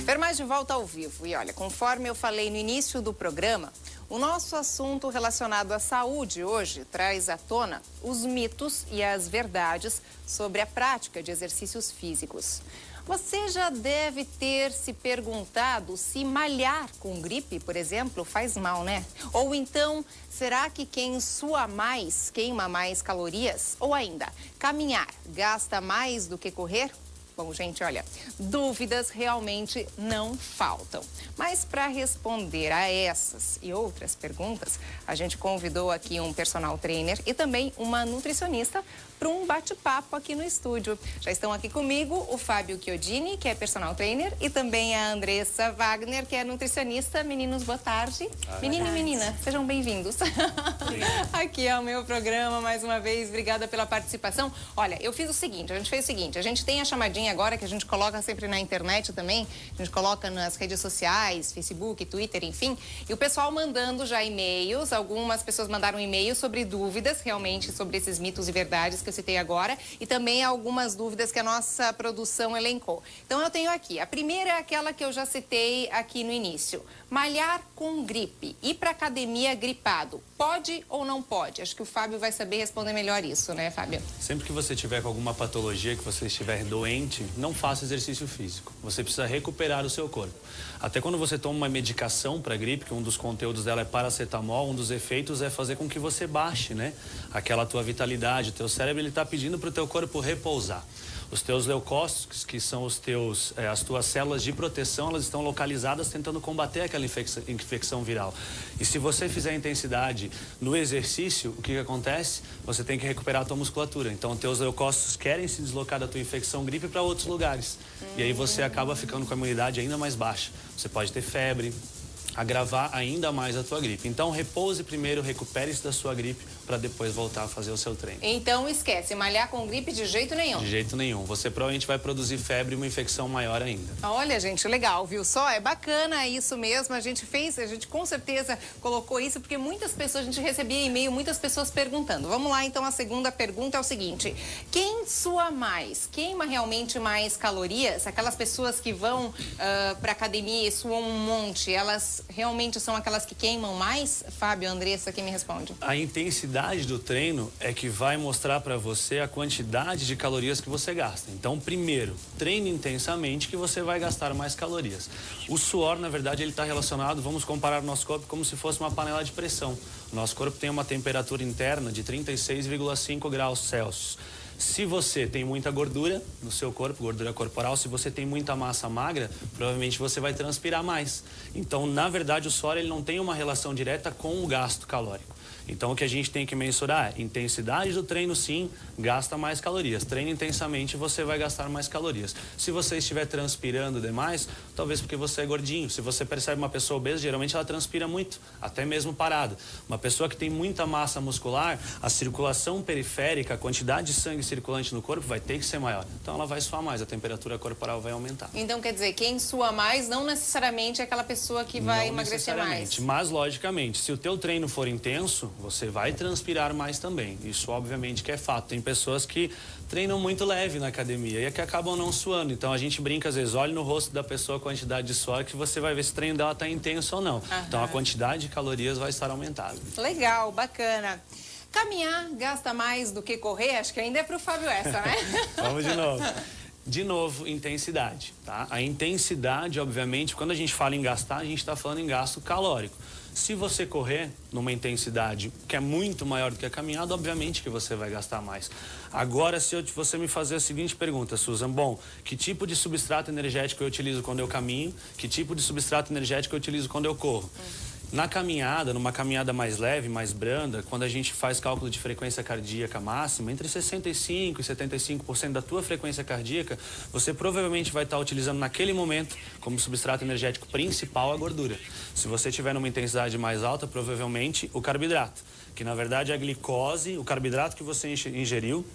Fermaz de volta ao vivo. E olha, conforme eu falei no início do programa, o nosso assunto relacionado à saúde hoje traz à tona os mitos e as verdades sobre a prática de exercícios físicos. Você já deve ter se perguntado se malhar com gripe, por exemplo, faz mal, né? Ou então, será que quem sua mais queima mais calorias? Ou ainda, caminhar gasta mais do que correr? Bom, gente, olha, dúvidas realmente não faltam. Mas para responder a essas e outras perguntas, a gente convidou aqui um personal trainer e também uma nutricionista para um bate-papo aqui no estúdio. Já estão aqui comigo o Fábio Chiodini, que é personal trainer, e também a Andressa Wagner, que é nutricionista. Meninos, boa tarde. Menino e menina, sejam bem-vindos. Aqui é o meu programa, mais uma vez, obrigada pela participação. Olha, eu fiz o seguinte, a gente fez o seguinte, a gente tem a chamadinha agora que a gente coloca sempre na internet também, a gente coloca nas redes sociais, Facebook, Twitter, enfim, e o pessoal mandando já e-mails, algumas pessoas mandaram e-mails sobre dúvidas, realmente, sobre esses mitos e verdades que eu citei agora, e também algumas dúvidas que a nossa produção elencou. Então eu tenho aqui, a primeira é aquela que eu já citei aqui no início, malhar com gripe, ir para academia gripado, pode ou não pode? Acho que o Fábio vai saber responder melhor isso, né, Fábio? Sempre que você tiver com alguma patologia, que você estiver doente, não faça exercício físico. Você precisa recuperar o seu corpo. Até quando você toma uma medicação para gripe, que um dos conteúdos dela é paracetamol, um dos efeitos é fazer com que você baixe, né? Aquela tua vitalidade, o teu cérebro ele está pedindo para o teu corpo repousar. Os teus leucócitos, que são as tuas células de proteção, elas estão localizadas tentando combater aquela infecção viral. E se você fizer intensidade no exercício, o que acontece? Você tem que recuperar a tua musculatura. Então, os teus leucócitos querem se deslocar da tua infecção gripe para outros lugares. E aí você acaba ficando com a imunidade ainda mais baixa. Você pode ter febre, agravar ainda mais a tua gripe. Então, repouse primeiro, recupere-se da sua gripe para depois voltar a fazer o seu treino. Então, esquece, malhar com gripe de jeito nenhum. De jeito nenhum. Você provavelmente vai produzir febre e uma infecção maior ainda. Olha, gente, legal, viu só? É bacana isso mesmo. A gente com certeza colocou isso, porque muitas pessoas, a gente recebia e-mail, muitas pessoas perguntando. Vamos lá, então, a segunda pergunta é o seguinte. Quem sua mais? Queima realmente mais calorias? Aquelas pessoas que vão para academia e suam um monte, elas realmente são aquelas que queimam mais? Fábio, Andressa, quem me responde? A intensidade do treino é que vai mostrar para você a quantidade de calorias que você gasta. Então, primeiro, treine intensamente que você vai gastar mais calorias. O suor, na verdade, ele está relacionado, vamos comparar o nosso corpo como se fosse uma panela de pressão. O nosso corpo tem uma temperatura interna de 36,5 graus Celsius. Se você tem muita gordura no seu corpo, gordura corporal, se você tem muita massa magra, provavelmente você vai transpirar mais. Então, na verdade, o suor ele não tem uma relação direta com o gasto calórico. Então, o que a gente tem que mensurar é intensidade do treino, sim, gasta mais calorias. Treine intensamente, você vai gastar mais calorias. Se você estiver transpirando demais, talvez porque você é gordinho. Se você percebe uma pessoa obesa, geralmente ela transpira muito, até mesmo parada. Uma pessoa que tem muita massa muscular, a circulação periférica, a quantidade de sangue circulante no corpo vai ter que ser maior. Então, ela vai suar mais, a temperatura corporal vai aumentar. Então, quer dizer, quem sua mais não necessariamente é aquela pessoa que vai emagrecer mais. Mas, logicamente, se o teu treino for intenso, você vai transpirar mais também. Isso, obviamente, que é fato. Tem pessoas que treinam muito leve na academia e é que acabam não suando. Então, a gente brinca, às vezes, olha no rosto da pessoa a quantidade de suor que você vai ver se o treino dela está intenso ou não. Então, a quantidade de calorias vai estar aumentada. Legal, bacana. Caminhar gasta mais do que correr? Acho que ainda é para o Fábio essa, né? Vamos de novo. De novo, intensidade, tá? A intensidade, obviamente, quando a gente fala em gastar, a gente está falando em gasto calórico. Se você correr numa intensidade que é muito maior do que a caminhada, obviamente que você vai gastar mais. Agora, se você me fazer a seguinte pergunta, Susan, bom, que tipo de substrato energético eu utilizo quando eu caminho? Que tipo de substrato energético eu utilizo quando eu corro? Na caminhada, numa caminhada mais leve, mais branda, quando a gente faz cálculo de frequência cardíaca máxima, entre 65% e 75% da tua frequência cardíaca, você provavelmente vai estar utilizando naquele momento, como substrato energético principal, a gordura. Se você tiver numa intensidade mais alta, provavelmente o carboidrato, que na verdade é a glicose, o carboidrato que você ingeriu,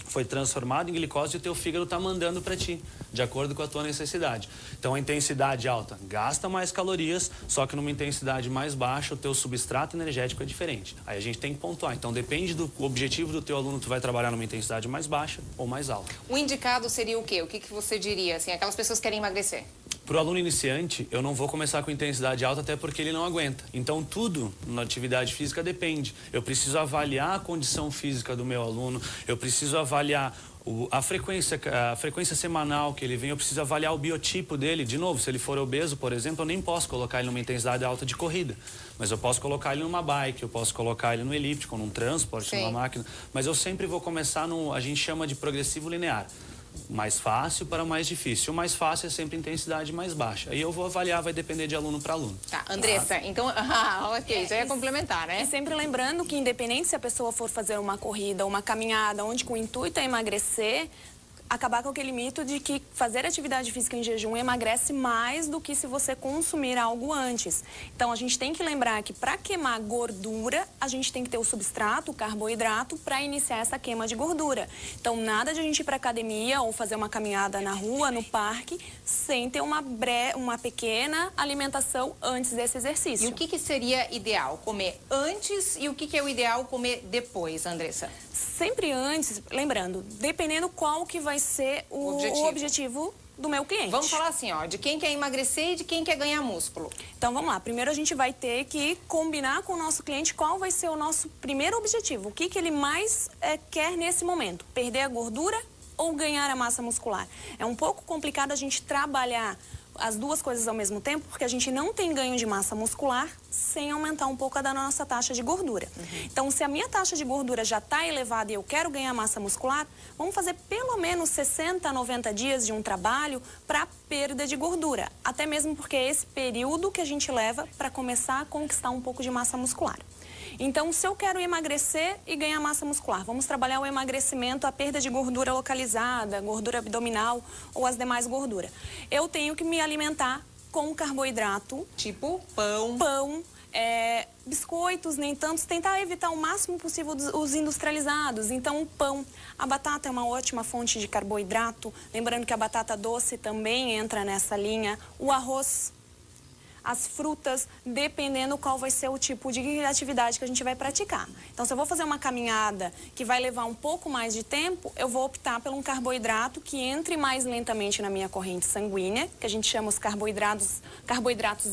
foi transformado em glicose e o teu fígado está mandando para ti, de acordo com a tua necessidade. Então, a intensidade alta gasta mais calorias, só que numa intensidade mais baixa, o teu substrato energético é diferente. Aí a gente tem que pontuar. Então, depende do objetivo do teu aluno, tu vai trabalhar numa intensidade mais baixa ou mais alta. O indicado seria o quê? O que você diria? Assim, aquelas pessoas que querem emagrecer? Para o aluno iniciante, eu não vou começar com intensidade alta, até porque ele não aguenta. Então, tudo na atividade física depende. Eu preciso avaliar a condição física do meu aluno, eu preciso avaliar a frequência semanal que ele vem, eu preciso avaliar o biotipo dele. De novo, se ele for obeso, por exemplo, eu nem posso colocar ele numa intensidade alta de corrida. Mas eu posso colocar ele numa bike, eu posso colocar ele no elíptico, num transporte, numa máquina. Mas eu sempre vou começar no, a gente chama de progressivo linear. Mais fácil para mais difícil. O mais fácil é sempre intensidade mais baixa. Aí eu vou avaliar, vai depender de aluno para aluno. Tá, Andressa, então, ok, já ia complementar, né? E sempre lembrando que independente se a pessoa for fazer uma corrida ou uma caminhada, onde com o intuito é emagrecer, acabar com aquele mito de que fazer atividade física em jejum emagrece mais do que se você consumir algo antes. Então, a gente tem que lembrar que para queimar gordura, a gente tem que ter o substrato, o carboidrato, para iniciar essa queima de gordura. Então, nada de a gente ir para academia ou fazer uma caminhada na rua, no parque, sem ter uma pequena alimentação antes desse exercício. E o que seria ideal? Comer antes e o que é o ideal comer depois, Andressa? Sempre antes, lembrando, dependendo qual que vai ser o objetivo do meu cliente. Vamos falar assim, ó, de quem quer emagrecer e de quem quer ganhar músculo. Então, vamos lá. Primeiro, a gente vai ter que combinar com o nosso cliente qual vai ser o nosso primeiro objetivo. O que ele mais quer nesse momento? Perder a gordura ou ganhar a massa muscular? É um pouco complicado a gente trabalhar as duas coisas ao mesmo tempo, porque a gente não tem ganho de massa muscular sem aumentar um pouco da nossa taxa de gordura. Então, se a minha taxa de gordura já está elevada e eu quero ganhar massa muscular, vamos fazer pelo menos 60 a 90 dias de um trabalho para perda de gordura. Até mesmo porque é esse período que a gente leva para começar a conquistar um pouco de massa muscular. Então, se eu quero emagrecer e ganhar massa muscular, vamos trabalhar o emagrecimento, a perda de gordura localizada, gordura abdominal ou as demais gorduras. Eu tenho que me alimentar com carboidrato. Tipo pão. Pão, biscoitos, nem tantos. Tentar evitar o máximo possível os industrializados. Então, o pão. A batata é uma ótima fonte de carboidrato. Lembrando que a batata doce também entra nessa linha. O arroz, as frutas, dependendo qual vai ser o tipo de atividade que a gente vai praticar. Então, se eu vou fazer uma caminhada que vai levar um pouco mais de tempo, eu vou optar por um carboidrato que entre mais lentamente na minha corrente sanguínea, que a gente chama os carboidratos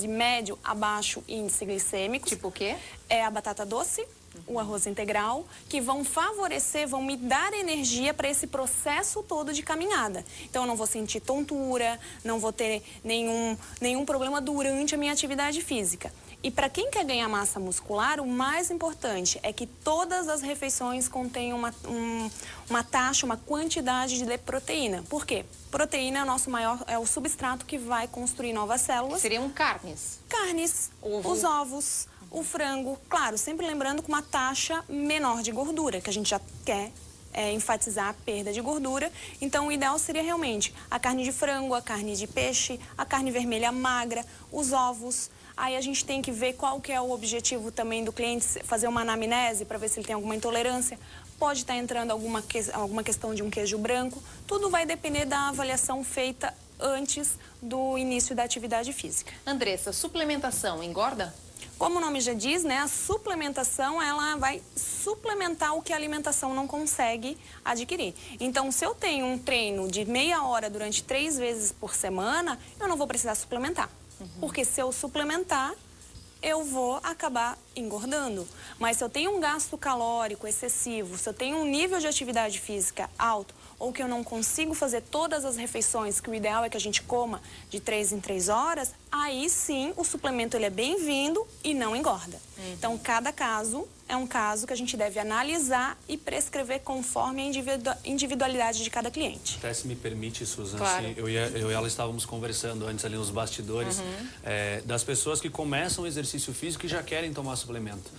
de médio a baixo índice glicêmico. Tipo o quê? É a batata doce, o arroz integral, que vão favorecer, vão me dar energia para esse processo todo de caminhada. Então, eu não vou sentir tontura, não vou ter nenhum problema durante a minha atividade física. E para quem quer ganhar massa muscular, o mais importante é que todas as refeições contenham uma taxa, uma quantidade de proteína. Por quê? Proteína é o substrato que vai construir novas células. Seriam carnes? Carnes, os ovos, o frango, claro, sempre lembrando com uma taxa menor de gordura, que a gente já quer enfatizar a perda de gordura. Então, o ideal seria realmente a carne de frango, a carne de peixe, a carne vermelha magra, os ovos. Aí a gente tem que ver qual que é o objetivo também do cliente, fazer uma anamnese para ver se ele tem alguma intolerância. Pode estar entrando alguma questão de um queijo branco. Tudo vai depender da avaliação feita antes do início da atividade física. Andressa, suplementação engorda? Como o nome já diz, né, a suplementação, ela vai suplementar o que a alimentação não consegue adquirir. Então, se eu tenho um treino de meia hora durante 3 vezes por semana, eu não vou precisar suplementar. Porque se eu suplementar, eu vou acabar engordando. Mas se eu tenho um gasto calórico excessivo, se eu tenho um nível de atividade física alto, ou que eu não consigo fazer todas as refeições, que o ideal é que a gente coma de 3 em 3 horas, aí sim o suplemento ele é bem-vindo e não engorda. Então, cada caso é um caso que a gente deve analisar e prescrever conforme a individualidade de cada cliente. Até se me permite, Susan, claro. eu e ela estávamos conversando antes ali nos bastidores, das pessoas que começam o exercício físico e já querem tomar suplemento.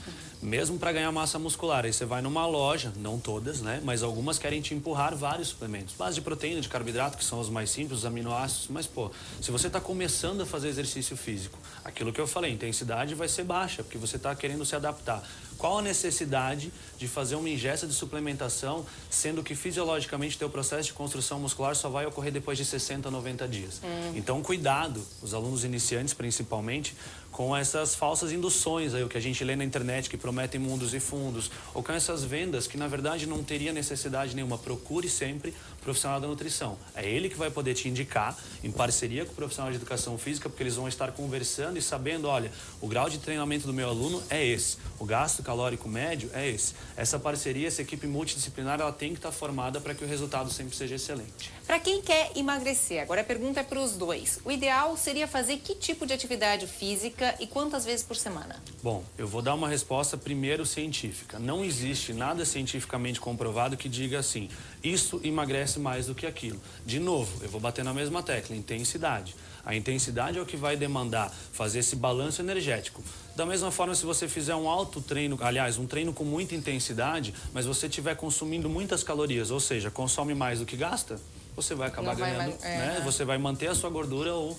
Mesmo para ganhar massa muscular. Aí você vai numa loja, não todas, né? Mas algumas querem te empurrar vários suplementos. Base de proteína, de carboidrato, que são os mais simples, os aminoácidos. Mas, pô, se você está começando a fazer exercício físico, aquilo que eu falei, a intensidade vai ser baixa, porque você está querendo se adaptar. Qual a necessidade de fazer uma ingesta de suplementação, sendo que fisiologicamente teu processo de construção muscular só vai ocorrer depois de 60 a 90 dias? Então, cuidado, os alunos iniciantes principalmente, com essas falsas induções aí, o que a gente lê na internet que prometem mundos e fundos, ou com essas vendas que na verdade não teria necessidade nenhuma. Procure sempre o profissional da nutrição. É ele que vai poder te indicar, em parceria com o profissional de educação física, porque eles vão estar conversando e sabendo, olha, o grau de treinamento do meu aluno é esse, o gasto calórico médio é esse. Essa parceria, essa equipe multidisciplinar, ela tem que estar formada para que o resultado sempre seja excelente. Para quem quer emagrecer, agora a pergunta é para os dois. O ideal seria fazer que tipo de atividade física e quantas vezes por semana? Bom, eu vou dar uma resposta primeiro científica. Não existe nada cientificamente comprovado que diga assim, isso emagrece mais do que aquilo. De novo, eu vou bater na mesma tecla, intensidade. A intensidade é o que vai demandar fazer esse balanço energético. Da mesma forma, se você fizer um alto treino, aliás, um treino com muita intensidade, mas você estiver consumindo muitas calorias, ou seja, consome mais do que gasta, você vai acabar ganhando, né? Você vai manter a sua gordura ou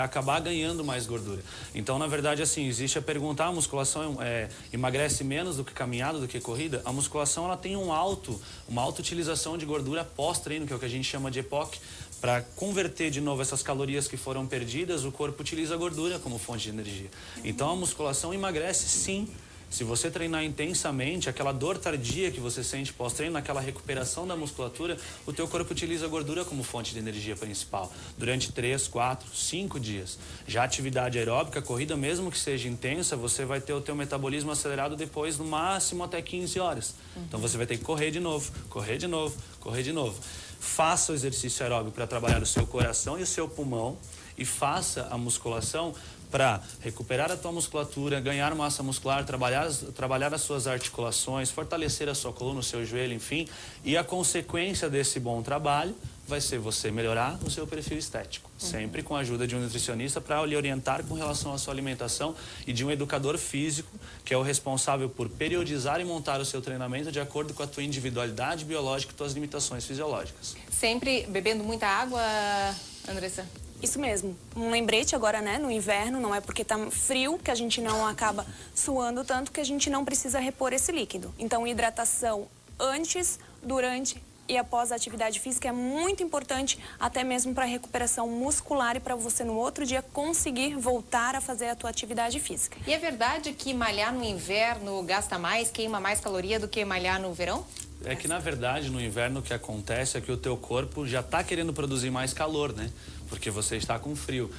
acabar ganhando mais gordura. Então, na verdade, assim, existe a pergunta, a musculação emagrece menos do que caminhada, do que corrida? A musculação, ela tem uma alta utilização de gordura pós-treino, que é o que a gente chama de EPOC. Para converter de novo essas calorias que foram perdidas, o corpo utiliza a gordura como fonte de energia. Então, a musculação emagrece, sim. Se você treinar intensamente, aquela dor tardia que você sente pós-treino, naquela recuperação da musculatura, o teu corpo utiliza a gordura como fonte de energia principal durante 3, 4, 5 dias. Já a atividade aeróbica, a corrida, mesmo que seja intensa, você vai ter o teu metabolismo acelerado depois, no máximo até 15 horas. Então você vai ter que correr de novo, correr de novo, correr de novo. Faça o exercício aeróbico para trabalhar o seu coração e o seu pulmão e faça a musculação para recuperar a tua musculatura, ganhar massa muscular, trabalhar as suas articulações, fortalecer a sua coluna, o seu joelho, enfim. E a consequência desse bom trabalho vai ser você melhorar o seu perfil estético. Sempre com a ajuda de um nutricionista para lhe orientar com relação à sua alimentação e de um educador físico, que é o responsável por periodizar e montar o seu treinamento de acordo com a tua individualidade biológica e tuas limitações fisiológicas. Sempre bebendo muita água, Andressa? Isso mesmo. Um lembrete agora, né, no inverno, não é porque tá frio que a gente não acaba suando tanto que a gente não precisa repor esse líquido. Então, hidratação antes, durante e após a atividade física é muito importante, até mesmo para recuperação muscular e para você no outro dia conseguir voltar a fazer a tua atividade física. E é verdade que malhar no inverno gasta mais, queima mais caloria do que malhar no verão? É que, na verdade, no inverno o que acontece é que o teu corpo já está querendo produzir mais calor, né? Porque você está com frio.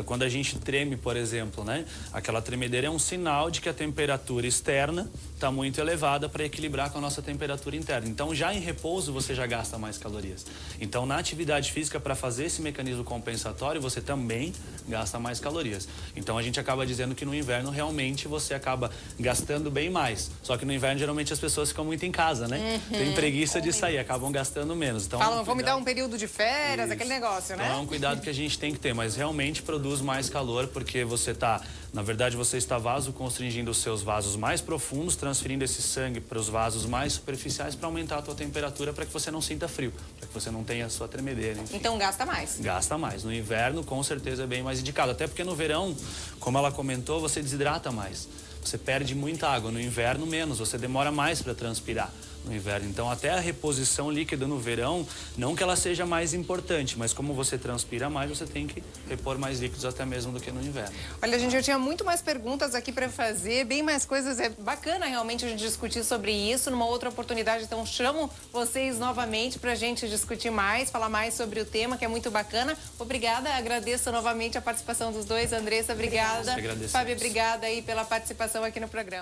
Quando a gente treme, por exemplo, né? Aquela tremedeira é um sinal de que a temperatura externa está muito elevada para equilibrar com a nossa temperatura interna. Então, já em repouso, você já gasta mais calorias. Então, na atividade física, para fazer esse mecanismo compensatório, você também gasta mais calorias. Então, a gente acaba dizendo que no inverno, realmente, você acaba gastando bem mais. Só que no inverno, geralmente, as pessoas ficam muito em casa, né? Tem preguiça de sair, acabam gastando menos. Então, falam, vou me dar um período de férias, isso, aquele negócio, né? Então, é um cuidado que a gente tem que ter, mas realmente produz mais calor porque você está, na verdade, você está vasoconstringindo os seus vasos mais profundos, transferindo esse sangue para os vasos mais superficiais para aumentar a tua temperatura, para que você não sinta frio, para que você não tenha a sua tremedeira, enfim. Então gasta mais. Gasta mais. No inverno, com certeza, é bem mais indicado. Até porque no verão, como ela comentou, você desidrata mais. Você perde muita água. No inverno, menos. Você demora mais para transpirar no inverno. Então, até a reposição líquida no verão, não que ela seja mais importante, mas como você transpira mais, você tem que repor mais líquidos até mesmo do que no inverno. Olha, gente, eu tinha muito mais perguntas aqui para fazer, bem mais coisas. É bacana realmente a gente discutir sobre isso numa outra oportunidade. Então, chamo vocês novamente para a gente discutir mais, falar mais sobre o tema, que é muito bacana. Obrigada, agradeço novamente a participação dos dois. Andressa, obrigada. Obrigada. Fábio, obrigada aí pela participação aqui no programa.